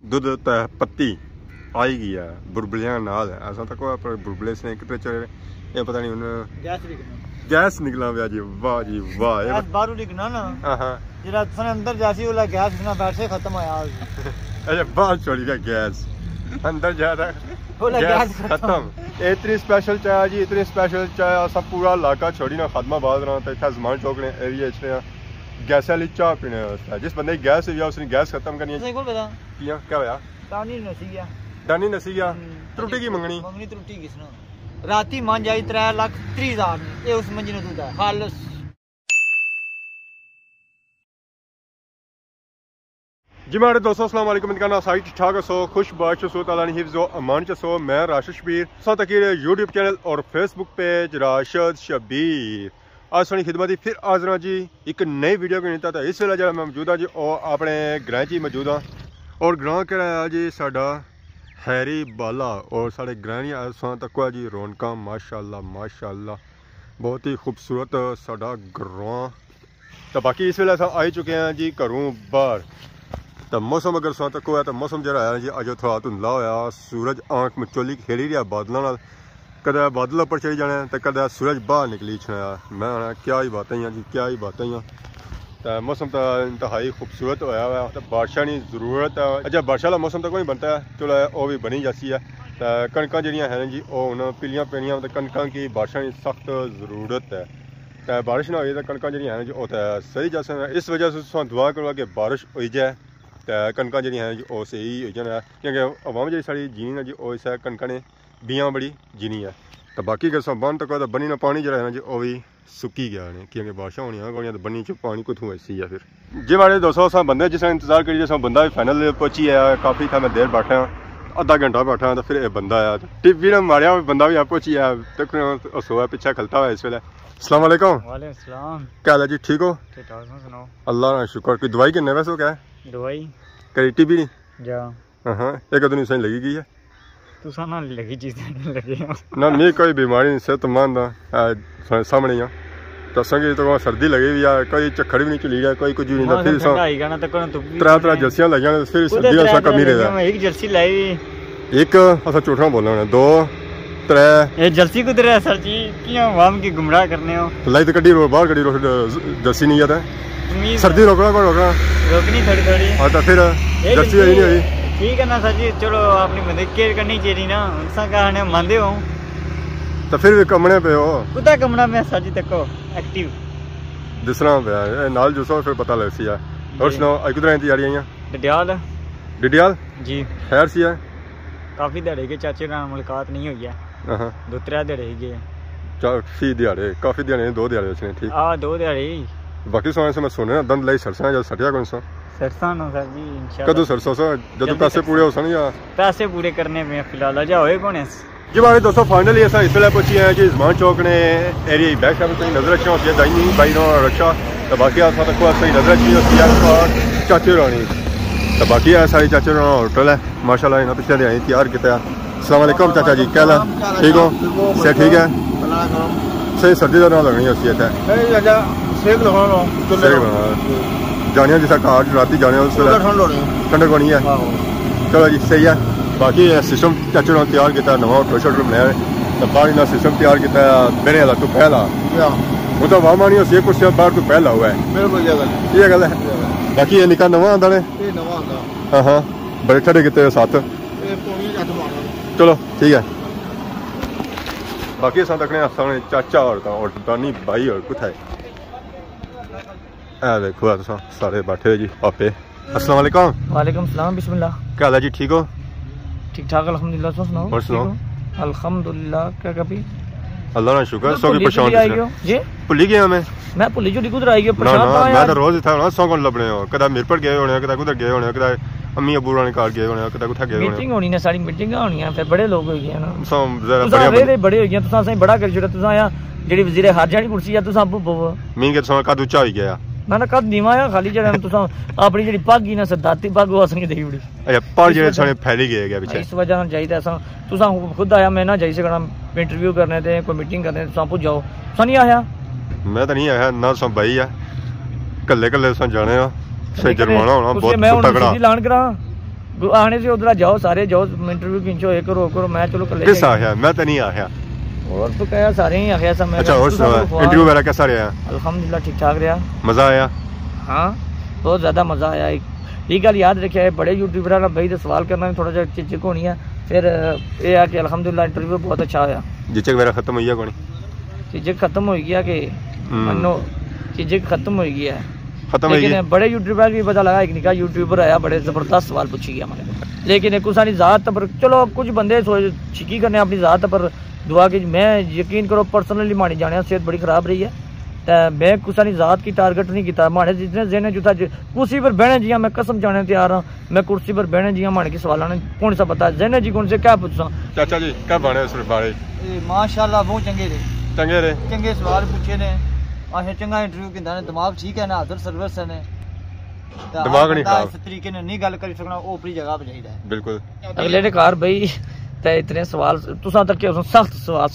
दुध ते पत्ती आई गई है बुरबलियां नाल है ऐसा तक बुरबले से कितने चले ये पता नहीं उन्हें गैस निकला हुआ जी वाह यार बाहर निकलना ना हां जरा सन अंदर जासी वाला गैस ना बैठे खत्म होया अच्छा बाहर छोड़ी गया गैस अंदर जा रहा बोला गैस खत्म इतनी स्पेशल चाय जी इतनी स्पेशल चाय सब पूरा इलाका छोड़ी ना खदमाबाद रहा था इतना जमान चौक ने एरिया इतने गैस वाली चाय पीने वास्ते जिस बंदे की गैस हुई उसने गैस खत्म करनी है क्या होया डानी नसी गया त्रुटी की मंगनी त्रुटी किसने राती मान जाई 3,30,000 ये उस मंजी ने दूधा खालस जी मेरे दोस्तों अस्सलाम वालेकुम इनका सारी ठीक ठाक सो खुश बाश सो ताला ने हिफ्ज़ व अमान च सो मैं राशिद शबीर साथ अकीर यूट्यूब चैनल और फेसबुक पेज राशिद शबीर आज सोनी खिदमत ही फिर हाज़र जी एक नई वीडियो को नहीं था इस वेले जो मैं मौजूद हाँ जी और अपने ग्रां च मौजूद हाँ और ग्रां केड़ा है जी साडा हैरी बाला और साढ़े ग्रां तक जी रौनक माशाअल्लाह बहुत ही खूबसूरत साडा ग्रां तो बाकी इस वेले आई चुके हैं जी घरों बाहर तो मौसम अगर सौ तक है तो मौसम जो है जी अज थोड़ा धुंधला होया सूरज आंख मचोली खेली रहा बादलों नाल कदे बादल उपर चढ़ी जाने तो कदे सूरज बाहर निकली छाया मैं आना क्या ही बातें जी क्या ही बातें तो मौसम तो इंतहाई खूबसूरत होया हुआ तो बारिशा की जरूरत है अच्छा बारिशा वाला मौसम तो कोई बनता है चलो वो भी बनी जाती है तो कणक जड़ियाँ हैं जी वो हूँ पीलियाँ पेनियाँ तो कणकों की बारिशा की सख्त जरूरत है तो बारिश ना हुई तो कणक जड़ियाँ हैं जी वो तो सही जा सकता इस वजह से दुआ करो कि बारिश हो जाए तो कणक जड़ियाँ हैं जी वो सही हो जाए क्योंकि अवाम जी साड़ी जीनी है जी वो इस कणक ने बियाँ बड़ी जीनी है तो बाकी अगर बन तक तो बनी ना पानी जो है जी वो भी सुक्की गया ने क्योंकि बारिशा होनी है तो बनी च पानी कुछ ऐसी है फिर जी मेरे दोस्तों अस बंदे जिस इंतजार करिए जिस बंदा भी फाइनल पहुंची है काफ़ी था मैं देर बैठा आधा घंटा बैठा तो फिर बंदा आया टिप्पी ने मारिया बंदा भी पहुंची है तक सोया पीछे खलता हुआ इस वे अस्सलाम वालेकुम क्या हाल है जी ठीक हो अल्लाह ना शुक्र कोई दवाई किन्ने वैसे क्या है दवाई करी टिप्पी नहीं हाँ एक अदू नहीं सही लगी गई है ना लगी चीज लगी ना नहीं कोई बीमारी नहीं सेहतमंद सामने ही दसांगे तो सर्दी लगी हुई है कोई चक्कर भी नहीं चली गया कोई कुछ नहीं फिर त्रै जर्सियां लगी फिर सर्दी का कमी रहा एक जर्सी लाई एक असा झूठा बोलना दो त्रै ये जर्सी कुधर है सर जी क्यों आवाम की गुमराह करने हो लाई तो कड्डी बाहर कड्डी जर्सी नहीं है सर्दी रोकना कोई रोकना रोकनी थोड़ी हाँ तो फिर जर्सी आई नहीं हुई ठीक है ना सर जी चलो अपनी मदद केयर करनी चाहिए ना उनसा कहने मानते हो तो फिर कमने पे हो कुदा कमना मैं सर जी तको एक्टिव दिसना पे नाल जुसो फिर पता लग सी है और सुनाओ आज किधर तैयारी आई डिडियाल जी खैर सी है काफी दिहाड़े के चाचे नाल मुलाकात नहीं हुई है हां 2-3 दिहाड़े गए काफी दिहाड़े काफी दिहाड़े 2 दिहाड़े उसने ठीक हां 2 दिहाड़े बाकी सोने से मैं सुने दंद लाई सरसा जब सटिया कौन सा सरसा नो सर जी इंशाल्लाह कदों सरसों सा जब पैसे पूरे हो सन या पैसे पूरे करने में फिलहाल जा होए कौन है जी हमारे दोस्तों फाइनली ऐसा इस वेले पहुंची है जी जमान चौक ने एरिया बैक साइड में नजर रखी होती है दाई बाई रक्षा तो बाकी आस तक सही नजर रखी होती है चाचे रानी तो बाकी है सारी चाचे राना होटल है माशाल्लाह इन्होंने पिछले दिन तैयार किया अस्सलाम वालेकुम चाचा जी क्या हाल ठीक हो से ठीक है सही सर्दी का ना लगनी होती है जाने जिस घर राती जाने ठंडक होनी है चलो जी सही है बाकी सिस्टम चाचे ने तैयार किया नवा होटल शोटल बनाया तो बाहर इन्हें सिस्टम तैयार किया मेरे वाला तू पहला वो तो वामा नहीं हो कुछ बाहर तू पहला हुआ है ये गल है बाकी ये निका नवा आंदा ने हाँ हाँ बड़े ठंडे किते साथ चलो ठीक है बाकी असा तकने सामने चाचा और दानी भाई और कुछ है देखो सारे बैठे जी पापे अस्सलाम वालेकुम वालेकुम सलाम बिस्मिल्लाह क्या हाल है जी ठीक हो ठीक ठाक अल्हम्दुलिल्लाह सुनाओ और सुनाओ अल्हम्दुलिल्लाह क्या कभी अल्लाह ना शुक्र सो की पहचान जी भूली गया मैं भूली जो कुधर आई गया पहचान मैं तो रोज था ना सौ कौन लबने हो कदा मिरपट गए होने कदा कुधर गए होने कदा अम्मी अबू रानी कार गए होने कदा कुठा गए होने मीटिंग होनी ना सारी मीटिंग होनी है फिर बड़े लोग हो गए ना सब जरा बड़े हो गए तुसा सही बड़ा कर छड़ा तुसा या जेडी वजीर हाजा दी कुर्सी है तुसा मीन के तुसा कद ऊंचा हो गया ना कद नीवा है खाली जड़ा तुसा अपनी जेडी पग ही ना सदाती पग वो असनी देई उड़ी अच्छा पर जेडे सारे फैली गए गया पीछे इस वजह से चाहिए ऐसा तुसा खुद आया मैं ना जाई सकना इंटरव्यू करने थे कोई मीटिंग करने तुसा पूछ जाओ सा नहीं आया मैं तो नहीं आया ना सब भाई है कल्ले कल्ले सा जाने सही जुर्माना होना बहुत तगड़ा लान करा आने से उधर जाओ, सारे जाओ, इंटरव्यू खिंचो, ये करो करो। मैं चलो कल किस आ गया, मैं तो नहीं आ गया। और तो क्या सारे ही आ गया सब। अच्छा, और इंटरव्यू वगैरह कैसा रहा? अल्हम्दुलिल्लाह ठीक ठाक रहा। मजा आया? हाँ बहुत ज़्यादा मज़ा आया। एक गल याद रखे, बड़े यूट्यूबर ना भाई तो सवाल करना भी थोड़ा जा झिझक होनी है। फिर ये है कि अल्हम्दुलिल्लाह इंटरव्यू बहुत अच्छा आया। झिझक वगैरह खत्म हुई है? कौन झिझक खत्म हो गया कि मनो झिझक खत्म हो गया है, खत्म हो गई। बड़े यूट्यूबर भी पता लगा, एक निका यूट्यूबर आया बड़े जबरदस्त सवाल पूछी गया मैंने, लेकिन कुछ ज़ात पर चलो कुछ बंदे छिकी करने अपनी ज़ात पर दुआ की। मैं यकीन करो पर्सनली माड़ी जाने सेहत बड़ी खराब रही है, तो मैं कुछ ज़ात की टारगेट नहीं किया। माड़े जितने जहने जो था कुर्सी पर बहने जिया मैं कसम जाने तैयार हाँ, मैं कुर्सी पर बहने जिया माड़े की सवाल ने कौन सा पता जहने जी कौन से क्या पूछा। चाचा जी क्या बने इस बारे? माशाल्लाह बहुत चंगे रहे, चंगे सवाल पूछे ने। अच्छा चंगा इंटरव्यू किंदा ने, दिमाग ठीक है ना, आदर सर्विस है ने, दिमाग नहीं खराब, इस तरीके ने नहीं गल कर सकना, वो अपनी जगह पे चाहिए। बिल्कुल अगले ने कार भाई ते इतने सवाल तुसा तक के सख्त सवाल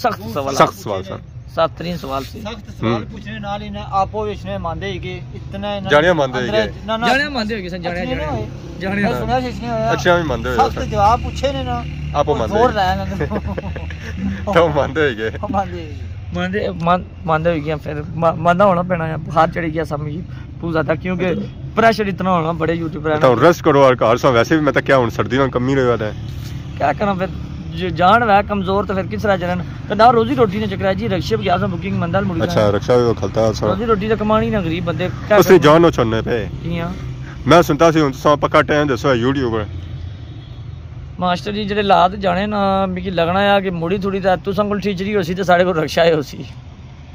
सख्त तरीन सवाल से सख्त सवाल पूछने नाल इन्हें आपो विचने मानदे ही कि इतना जानिया मानदे ही जानिया मानदे हो कि जानिया सुना इसने होया। अच्छा भी मानदे हो, सख्त जवाब पूछे ने ना आपो मानदे जोर लाया ना तो मानदे ही गए, मानदे हो गया। फिर मानना होना पैना है, हाथ चढ़ गया सब पूजा था क्योंकि प्रेशर इतना होना बड़े यूट्यूबर तो रेस्ट करो और घर सो। वैसे भी मैं तो क्या हूं सर्दी में कमी रही है, क्या करा फिर जान वह कमजोर तो फिर किस तरह चलन तो ना रोजी रोटी ने चकरा जी रक्षे गया बुकिंग मंदल मुड़ी। अच्छा रक्षा भी खलता है, रोजी रोटी तो कमानी ना गरीब बंदे उसने जान नो छोड़ने पे। मैं सुनता सी हुन पक्का टाइम दसो यूट्यूबर मास्टर जी जेडे लाद जाने ना मिगी लगना है कि मुड़ी थोड़ी तुसां कोल टीचरी होसी ते साढ़े कोल रक्षा है होसी,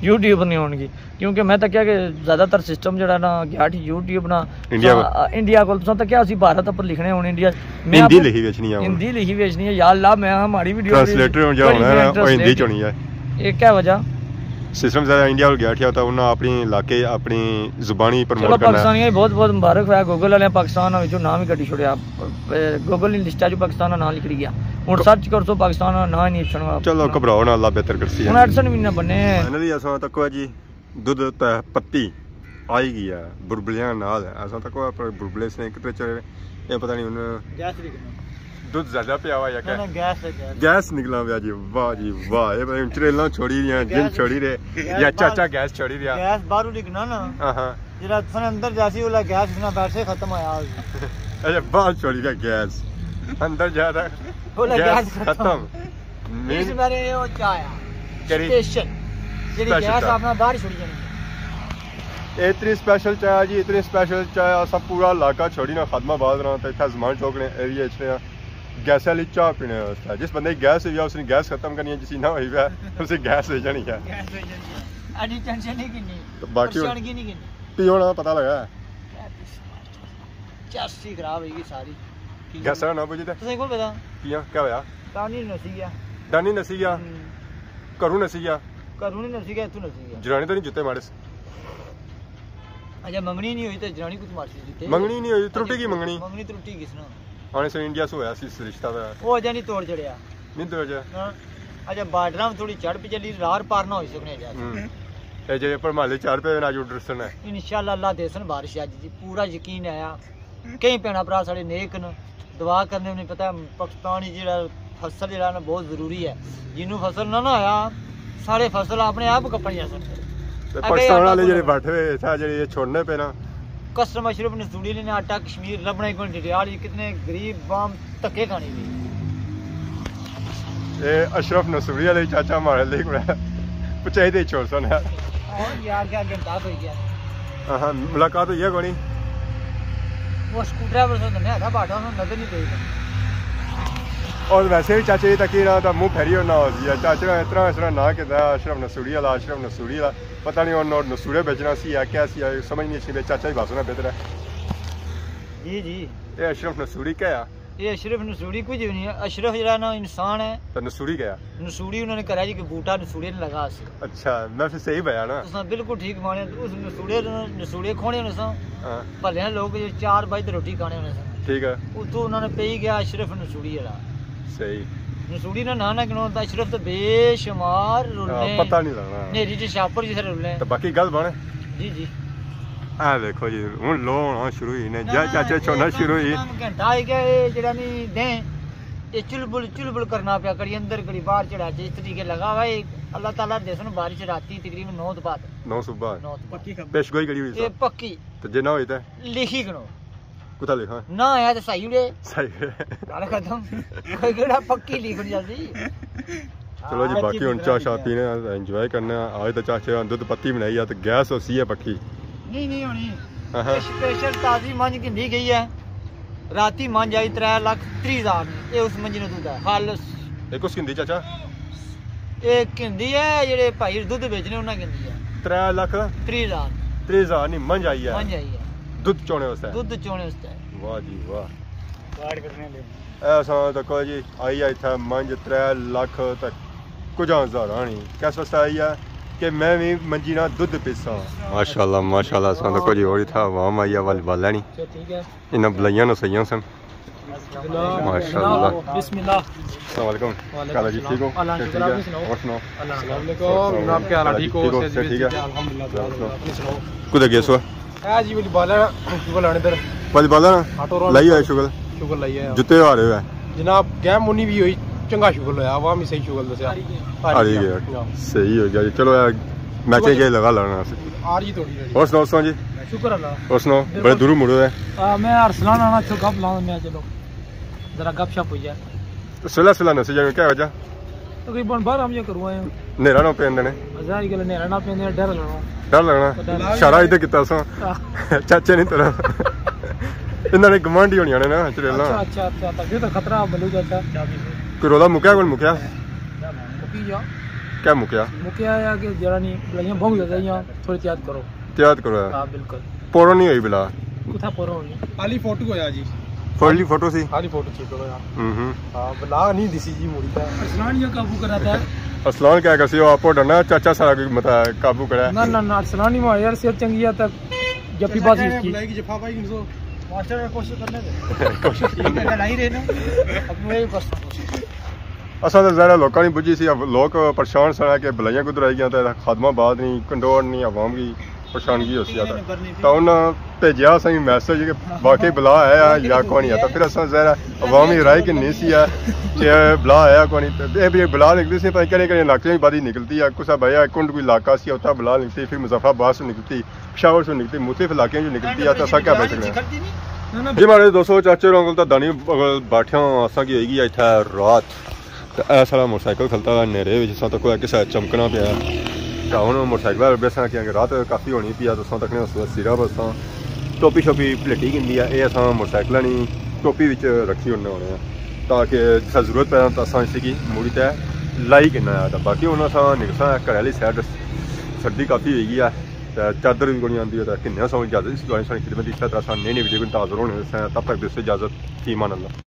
यूट्यूब नहीं होगी। क्योंकि मैं तो क्या कि ज्यादातर सिस्टम जड़ा ना गया यूट्यूब ना इंडिया को तुसां तो क्या सी भारत पर लिखने होने इंडिया में हिंदी लिखी बेचनी है, हिंदी लिखी बेचनी है या अल्लाह। मैं हमारी वीडियो ट्रांसलेटर जो होना है वो हिंदी च होनी है। ये क्या वजह सिस्टम ज्यादा इंडिया को गया था, उन्हें अपनी इलाके अपनी जुबानी प्रमोट करना है। पाकिस्तानियों बहुत बहुत मुबारक है, गूगल वाले पाकिस्तान विचों नाम ही कटी छोड़िया, गूगल ने लिस्टा जो पाकिस्तान का नाम लिख लिया, हुन सर्च कर तो पाकिस्तान का नाम नहीं छणवा। चलो घबराओ ना, अल्लाह बेहतर करसी है। हुन एडसन भी ना बने फाइनली असा तक जी दूध पत्ती आई गई है बुलबुलियां नाल, असा तक बुलबुले से कितने चले ये पता नहीं। उन्हें दूध ज्यादा पिया हुआ या क्या? गैस निकला हुआ जी, वाह जी वाह। ये भाई ट्रेलां छोड़ी रही हैं, जिन छोड़ी रहे या चाचा गैस छोड़ी दिया। गैस बाहर निकलना ना, हां जेड़ा सन अंदर जासी वाला गैस बिना बैठे खत्म होया। अच्छा बाहर छोड़ी दिया गैस, अंदर जा रहा वाला गैस खत्म। इस बारे वो चाया स्टेशन जेडी गैस अपना बाहर छोड़ी जानी। इतनी स्पेशल चाय जी, इतनी स्पेशल चाय सब पूरा इलाका छोड़ी ना खदमाबाद रहा था, इतना जमान चौक ने एरिया च गैस वाली चाह पीने वास्ते। जिस बंदे की गैस हुई है उसने गैस खत्म करनी है, जिसी ना हुई है उसे गैस हो जानी है। अड़ी टेंशन नहीं किनी तो बाकी की नहीं किनी पियो ना पता लगा चस्सी खराब होगी सारी गैस ना बुझे तुसें को पता पिया क्या होया? डानी नसी गया, डानी नसी गया, करू नसी गया, करू नहीं नसी गया, तू नसी गया। जरानी तो नहीं जुते मारे। अच्छा मंगनी नहीं हुई तो जरानी कुछ मारसी जुते? मंगनी नहीं हुई, त्रुटि की मंगनी। मंगनी त्रुटि किसना? आने से इंडिया से होया सी रिश्ता दा वो अजे नहीं तोड़ चढ़िया, नहीं तोड़ जा। हां अच्छा बार्डरां में थोड़ी चढ़ पे चली रार पार ना हो सकने जा। ए जे पर माले 4 पे ना जो दर्शन है इंशाल्लाह अल्लाह देसन बारिश आज जी, पूरा यकीन आया। कई भैन भरा साढ़े नेक न दुआ करने नहीं पता पाकिस्तान जेड़ा फसल जेड़ा ना बहुत जरूरी है, जिन्हों फसल ना ना आया सारे फसल अपने आप कपड़ियां सन। पाकिस्तान वाले जेड़े बैठे हुए था जेड़े ये छोड़ने पे ना कस्टम अशरफ ने सूड़ी ने आटा कश्मीर लबना कोई डिटेल कितने गरीब बाम धक्के खानी थी। ए अशरफ नसूरी वाले चाचा हमारे लिए कोड़ा पचाई दे छोड़ सन यार। और यार क्या घंटा हो गया। हां मुलाकात हुई है कोनी? वो स्कूटर ड्राइवर से मैं था बाटा उन्होंने नजर नहीं गई। और वैसे भी चाचे जी तक ना मुंह फेरी ना हो गया चाचा इतना ना कि अशरफ नसूरी वाला अशरफ नसूरी वाला पता नहीं और नसूरे बेचना सी या क्या सी समझ नहीं सी। चाचा ही भाषण बेहतर है जी जी। ये अशरफ नसूरी क्या है? ये अशरफ नसूरी कुछ भी नहीं है, अशरफ जरा ना इंसान है। तो नसूरी क्या? नसूरी उन्होंने करा जी कि बूटा नसूरी ने लगा। अच्छा मैं फिर सही बया ना, तुसा बिल्कुल ठीक माने। उस नसूरे खोने ने सा भले लोग जो 4 बजे रोटी खाने ने सा ठीक है उतो उन्होंने पे ही गया अशरफ नसूरी वाला। सही नसूरी ना ना क्यों होता अशरफ तो बेशुमार रुलने पता नहीं लगना नेरी ते छापर जिसे रुलने। तो बाकी गल बने जी जी आ देखो जी हुन लो होना शुरू ही ने चाचे छोना शुरू ही घंटा आई गया ये जेड़ा नहीं दे ये चुलबुल करना पे कड़ी अंदर कड़ी बाहर चढ़ा जिस तरीके लगा हुआ है अल्लाह ताला दे सुन बारिश राती तकरीबन 9 बाद 9 सुबह 9 पक्की पेशगोई करी हुई ये पक्की तो जे ना होई ते लिखी गनो कुता लिखा ना आया तो सही उड़े सही गाल खत्म कोई केड़ा पक्की लिखनी जल्दी चलो जी बाकी हुन चाह शाह पीने एंजॉय करने आज तो चाचे दूध पत्ती बनाई है तो गैस होसी है पक्की नहीं होनी स्पेशल ताजी मंज की गई है राती मंज आई 3,30,000 ये उस मंजी ने दूध है खालस एक उस किंदी चाचा एक किंदी है जेड़े भाई दूध बेचने उन्हें किंदी है 3,30,000 नहीं मंज आई है मंज आई है दूध चोने वास्ते दूध चोने वास्ते वाह जी वाह गाड़ करने ले ऐसा तो कोई जी आई है इतना मंज 3 लाख तक कुछ हजार आनी कैस वास्ते आई है कि मैं भी मंजी ना दूध पीसा माशाल्लाह सा तो कोई और था वाम आई है वाला नहीं ठीक है इन बुलाइयां न सही सन माशाल्लाह बिस्मिल्लाह अस्सलाम वालेकुम क्या जी ठीक हो ठीक है और सुनाओ अस्सलाम वालेकुम जनाब क्या हाल ठीक हो ठीक है अल्हम्दुलिल्लाह कुछ गेस हुआ है जी वाली बाला शुगर लाने इधर वाली बाला लाई है शुगर लाई है जुत्ते आ रहे हैं जनाब गैम मुनी भी हुई चंगा शुगर होया आवाम ही सही शुगर दसया आ रही है सही हो गया जी चलो यार मैचे के लगा लाना आ रही थोड़ी और सुनाओ सुना जी शुक्र अल्लाह और सुनाओ बड़े दूर मुड़ो है मैं अरसलान आना तो गप लाऊं मैं चलो जरा गपशप हो जाए सुला नसे जाए क्या वजह तकरीबन बाहर हम ये करवाए नेरा ना पेंदे ने हजार गल नेरा ना पेंदे डर लगना सारा इधर किता सा चाचे नहीं तेरा इन्होंने गवांढी होनी ने ना चलेला अच्छा तभी तो खतरा बलू जाता कोई रोला मुक्या कोई मुक्या मुकी जा क्या मुक्या या कि जरा नहीं बुलाइयां भोग जाता या थोड़ी त्याग करो हां बिल्कुल पोरो नहीं हुई बिला कुथा पोरो होनी खाली फोटो होया जी फर्ली फोटो सी खाली फोटो ठीक हो यार हां बला नहीं दिसी जी मुड़ी था अरसलान ये काबू कराता है असलान क्या करसी हो आपो डरना चाचा सारा कोई मता काबू करा ना अरसलान ही मार यार सेहत चंगी है तक जप्पी बाजी इसकी बुलाई की जफा भाई इनको मास्टर ने कोशिश करने दे कोशिश ठीक है लड़ाई रहना अब मैं ही बस असा तो ज़रा लोगों ने बुझी सी लोग परेशान सन कि बुलाइयां कुछ रह गया तो खादमा बाद नहीं कंडोर नहीं अवाम की परेशानी हो सी तो उन्हें भेजा सही मैसेज कि वाकई बुला आया या कौन नहीं आता फिर असा ज़रा अवामी राय कि नहीं सी है कि बुला आया कौन नहीं भी बुला निकलती सी पर कहीं इलाके में बारी निकलती है कुछ भैया कुंड कोई इलाका सी उत्तर बुला निकलती फिर मुजफ्फराबाद से निकलती पेशावर से निकलती मुख्तलिफ इलाके जो निकलती है तो असा क्या बच सकते जी मारे दोस्तों चाचे अंकल तो दानी बैठे असा की होगी इतना रात तो ऐ सारा मोटरसाइकिल खलता नेरे तो कोई किसा चमकना पाया तो हूँ मोटरसाइकिल बेसा कि रात काफ़ी होनी पी तो तक सिरा बसा टोपी शोपी पलेटी गिंदी है ये अस मोटरसाइकिल नहीं टोपी रखी होने होने ताकि जिस जरूरत पैदा तो अस इसी मुड़ी तय लाई किन्ना तो बाकी हूँ अस निकलसा घर वाली सैड सर्दी काफ़ी होगी है तो चादर भी कोई आती है तो किन्ने सौ इजाजत इस खिदमत इस तरह नहीं वीडियो को ताज़र होने तब तक दोस्तों इजाजत फी मान अल्लाह।